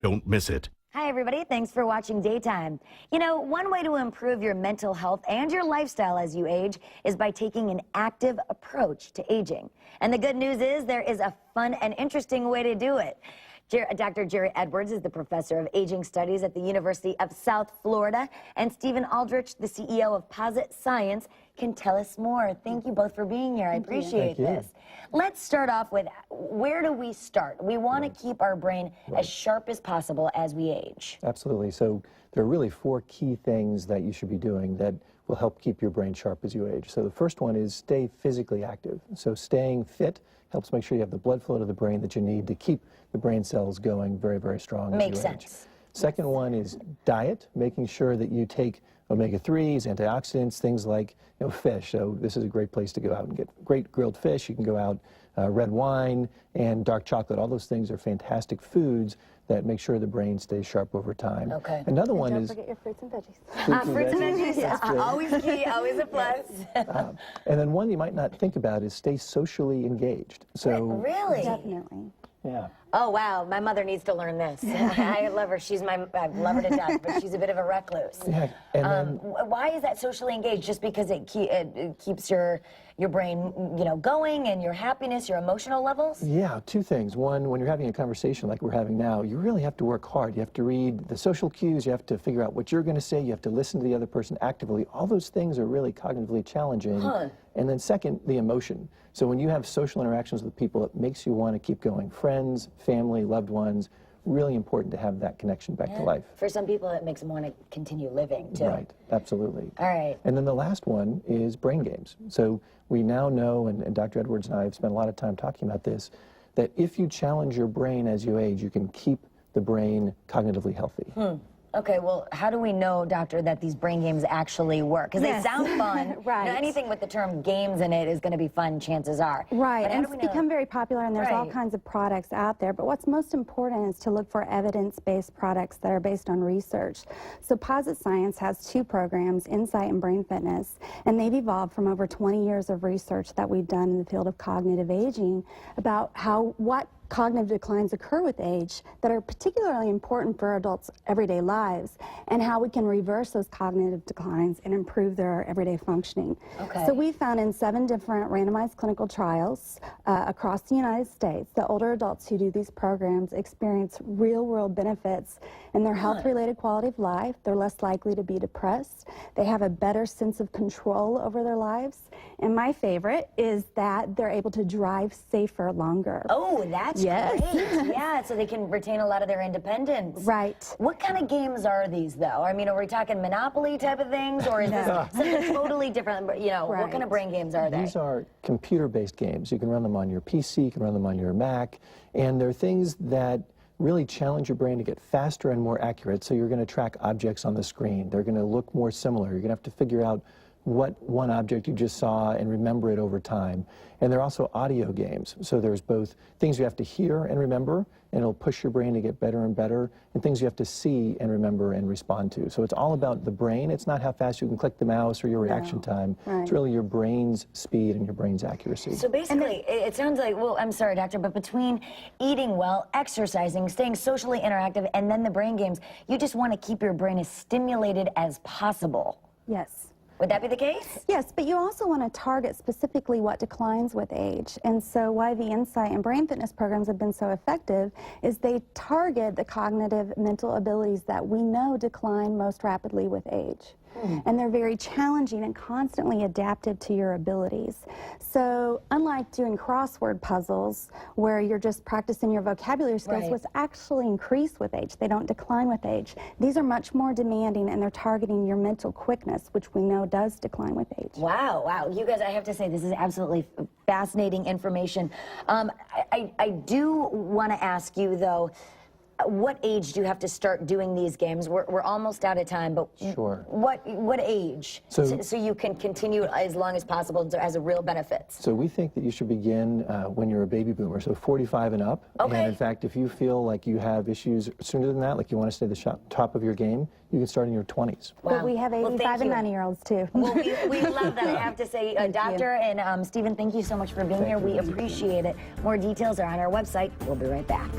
Don't miss it. Hi, everybody. Thanks for watching Daytime. You know, one way to improve your mental health and your lifestyle as you age is by taking an active approach to aging. And the good news is there is a fun and interesting way to do it. Dr. Jerry Edwards is the professor of aging studies at the University of South Florida, and Stephen Aldrich, the CEO of Posit Science, can tell us more. Thank you both for being here. I appreciate this. Let's start off with, where do we start? We want to keep our brain as sharp as possible as we age. Absolutely. So there are really 4 key things that you should be doing that will help keep your brain sharp as you age. So the first one is stay physically active. So staying fit helps make sure you have the blood flow to the brain that you need to keep the brain cells going very, very strong as Makes you age. sense. Second one is diet, making sure that you take omega-3s, antioxidants, things like fish. So this is a great place to go out and get great grilled fish. You can go out, red wine and dark chocolate. All those things are fantastic foods that make sure the brain stays sharp over time. Okay. Another one is... Don't forget your fruits and veggies. Fruits and veggies, always key, always a plus. And then one you might not think about is stay socially engaged. So Really? Definitely. yeah. Oh, wow. My mother needs to learn this. I love her. I love her to death, but she's a bit of a recluse. Yeah. And then, Why is that socially engaged? Just because it keeps your brain, going, and your happiness, your emotional levels? yeah, 2 things. One, when you're having a conversation like we're having now, you really have to work hard. You have to read the social cues. You have to figure out what you're going to say. You have to listen to the other person actively. All those things are really cognitively challenging. And then second, the emotion. So when you have social interactions with people, it makes you want to keep going. Friends, family, loved ones, really important to have that connection back to life. For some people, it makes them want to continue living, too. Right, absolutely. All right. And then the last one is brain games. So we now know, and Dr. Edwards and I have spent a lot of time talking about this, that if you challenge your brain as you age, you can keep the brain cognitively healthy. Okay, well, how do we know, doctor, that these brain games actually work? Because they sound fun. Right. Anything with the term games in it is going to be fun, chances are. Right, But how and do it's we know? become very popular, and there's all Right. kinds of products out there. But what's most important is to look for evidence-based products that are based on research. So Posit Science has 2 programs, Insight and Brain Fitness, and they've evolved from over 20 years of research that we've done in the field of cognitive aging about what cognitive declines occur with age that are particularly important for adults' everyday lives, and how we can reverse those cognitive declines and improve their everyday functioning. Okay. So we found in 7 different randomized clinical trials across the United States that older adults who do these programs experience real-world benefits in their health-related quality of life. They're less likely to be depressed. They have a better sense of control over their lives. And my favorite is that they're able to drive safer longer. Oh, that's Yes. great. Yeah, so they can retain a lot of their independence. Right. What kind of games are these, though? I mean, are we talking Monopoly type of things, or is this something totally different? What kind of brain games are they? These are computer-based games. You can run them on your PC, you can run them on your Mac, and they're things that really challenge your brain to get faster and more accurate. So you're going to track objects on the screen. They're going to look more similar. You're going to have to figure out what one object you just saw and remember it over time. And they're also audio games. So there's both things you have to hear and remember, and it'll push your brain to get better and better, and things you have to see and remember and respond to. So it's all about the brain. It's not how fast you can click the mouse or your reaction time. Right. It's really your brain's speed and your brain's accuracy. So basically, it sounds like, well, I'm sorry, doctor, but between eating well, exercising, staying socially interactive, and then the brain games, you just want to keep your brain as stimulated as possible. Yes. Would that be the case? Yes, but you also want to target specifically what declines with age. And so why the Insight and Brain Fitness programs have been so effective is they target the cognitive mental abilities that we know decline most rapidly with age. And they're very challenging and constantly adaptive to your abilities. So unlike doing crossword puzzles where you're just practicing your vocabulary skills, which actually increase with age, they don't decline with age. These are much more demanding, and they're targeting your mental quickness, which we know does decline with age. Wow, wow. You guys, I have to say, this is absolutely fascinating information. I do want to ask you, though, what age do you have to start doing these games? We're almost out of time, but Sure. What age? So you can continue as long as possible as a real benefits. So we think that you should begin when you're a baby boomer, so 45 and up. Okay. And in fact, if you feel like you have issues sooner than that, like you want to stay at the top of your game, you can start in your 20s. Wow. But we have 85 and 90-year-olds too. Well, we love that. I have to say, Doctor and Stephen, thank you so much for being here. We appreciate it. More details are on our website. We'll be right back.